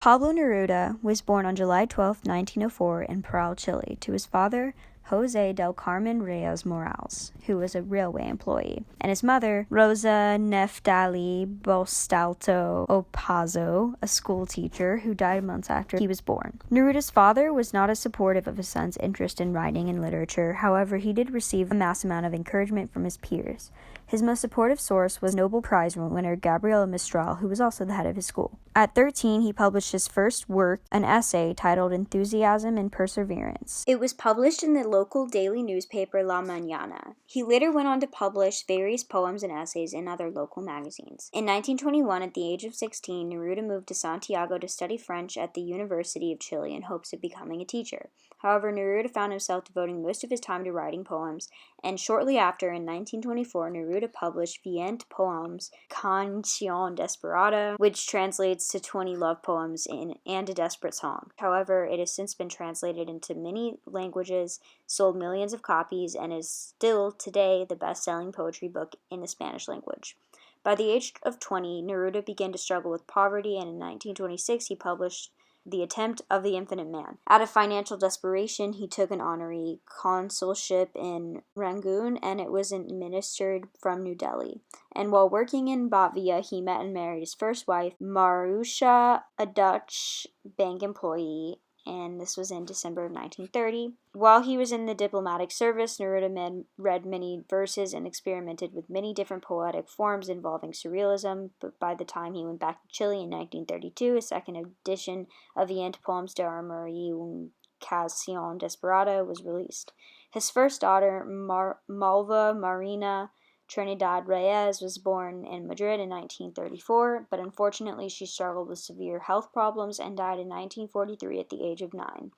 Pablo Neruda was born on July 12, 1904 in Parral, Chile, to his father, Jose del Carmen Reyes Morales, who was a railway employee, and his mother, Rosa Neftali Bostalto Opazo, a school teacher who died months after he was born. Neruda's father was not as supportive of his son's interest in writing and literature. However, he did receive a mass amount of encouragement from his peers. His most supportive source was Nobel Prize winner Gabriela Mistral, who was also the head of his school. At 13, he published his first work, an essay titled Enthusiasm and Perseverance. It was published in the local daily newspaper La Mañana. He later went on to publish various poems and essays in other local magazines. In 1921, at the age of 16, Neruda moved to Santiago to study French at the University of Chile in hopes of becoming a teacher. However, Neruda found himself devoting most of his time to writing poems, and shortly after, in 1924, Neruda published 20 poems, Canción Desperada, which translates to 20 love poems and a desperate song. However, it has since been translated into many languages, sold millions of copies, and is still today the best-selling poetry book in the Spanish language. By the age of 20, Neruda began to struggle with poverty, and in 1926 he published The Attempt of the Infinite Man. Out of financial desperation, he took an honorary consulship in Rangoon, and it was administered from New Delhi. And while working in Batavia, he met and married his first wife, Marusha, a Dutch bank employee, and this was in December of 1930. While he was in the diplomatic service, Neruda read many verses and experimented with many different poetic forms involving surrealism, but by the time he went back to Chile in 1932, a second edition of the Poems de Amor y un Canción Desperada was released. His first daughter, Malva Marina Trinidad Reyes, was born in Madrid in 1934, but unfortunately she struggled with severe health problems and died in 1943 at the age of 9.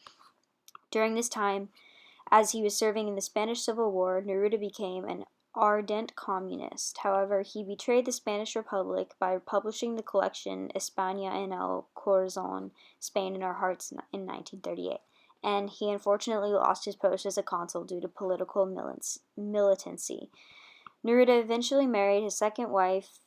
During this time, as he was serving in the Spanish Civil War, Neruda became an ardent communist. However, he betrayed the Spanish Republic by publishing the collection España en el Corazón, Spain in Our Hearts, in 1938. And he unfortunately lost his post as a consul due to political militancy. Neruda eventually married his second wife,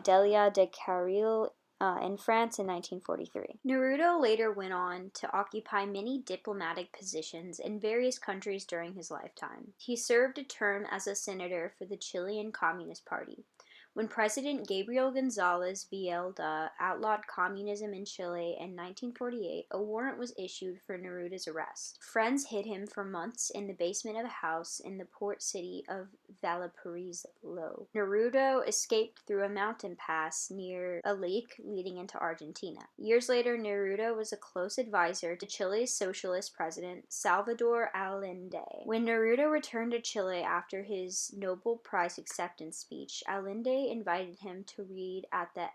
Delia de Carril, in France in 1943. Neruda later went on to occupy many diplomatic positions in various countries during his lifetime. He served a term as a senator for the Chilean Communist Party. When President Gabriel González Villalda outlawed communism in Chile in 1948, a warrant was issued for Neruda's arrest. Friends hid him for months in the basement of a house in the port city of Valparaiso. Neruda escaped through a mountain pass near a lake leading into Argentina. Years later, Neruda was a close advisor to Chile's socialist president, Salvador Allende. When Neruda returned to Chile after his Nobel Prize acceptance speech, Allende invited him to read at the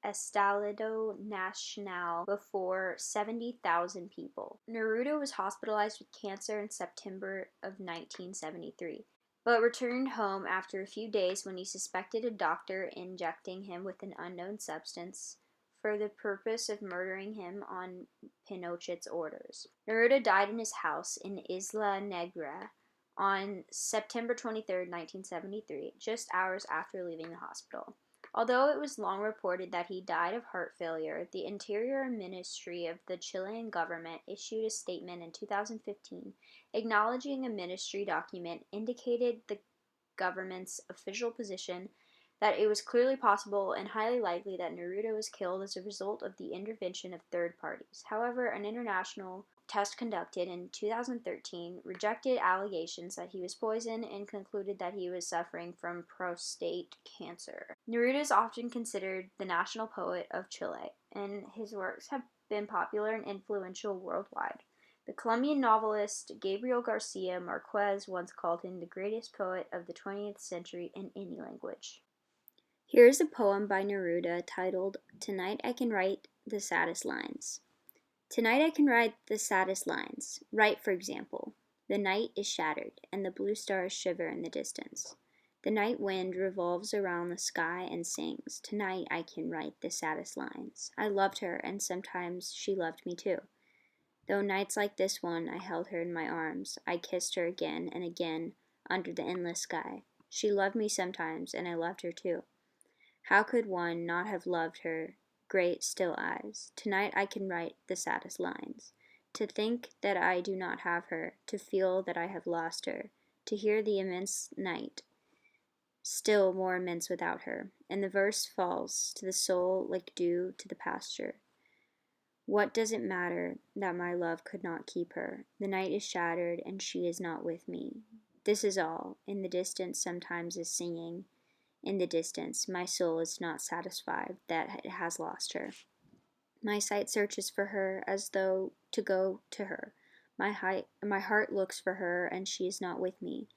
Estadio Nacional before 70,000 people. Neruda was hospitalized with cancer in September of 1973, but returned home after a few days when he suspected a doctor injecting him with an unknown substance for the purpose of murdering him on Pinochet's orders. Neruda died in his house in Isla Negra on September 23, 1973, just hours after leaving the hospital. Although it was long reported that he died of heart failure, the Interior Ministry of the Chilean government issued a statement in 2015 acknowledging a ministry document indicated the government's official position that it was clearly possible and highly likely that Neruda was killed as a result of the intervention of third parties. However, an international test conducted in 2013 rejected allegations that he was poisoned and concluded that he was suffering from prostate cancer. Neruda is often considered the national poet of Chile, and his works have been popular and influential worldwide. The Colombian novelist Gabriel Garcia Marquez once called him the greatest poet of the 20th century in any language. Here is a poem by Neruda titled, Tonight I Can Write the Saddest Lines. Tonight I can write the saddest lines. Write, for example, the night is shattered, and the blue stars shiver in the distance. The night wind revolves around the sky and sings. Tonight I can write the saddest lines. I loved her, and sometimes she loved me too. Though nights like this one, I held her in my arms. I kissed her again and again under the endless sky. She loved me sometimes, and I loved her too. How could one not have loved her great still eyes. Tonight I can write the saddest lines. To think that I do not have her, to feel that I have lost her, to hear the immense night, still more immense without her, and the verse falls to the soul like dew to the pasture. What does it matter that my love could not keep her? The night is shattered, and she is not with me. This is all. In the distance sometimes is singing. In the distance, my soul is not satisfied that it has lost her. My sight searches for her as though to go to her. My heart looks for her, and she is not with me.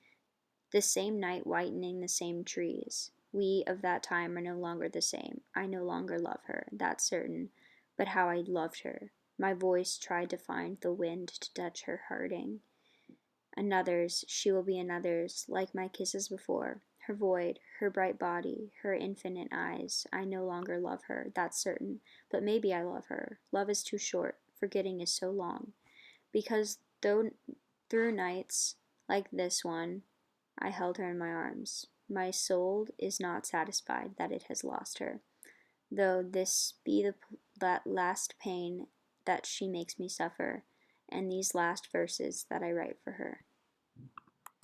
The same night whitening the same trees. We of that time are no longer the same. I no longer love her, that's certain, but how I loved her. My voice tried to find the wind to touch her hearting. Another's, she will be another's, like my kisses before. Her void, her bright body, her infinite eyes. I no longer love her, that's certain, but maybe I love her. Love is too short, forgetting is so long. Because through nights like this one, I held her in my arms. My soul is not satisfied that it has lost her, though this be that last pain that she makes me suffer, and these last verses that I write for her.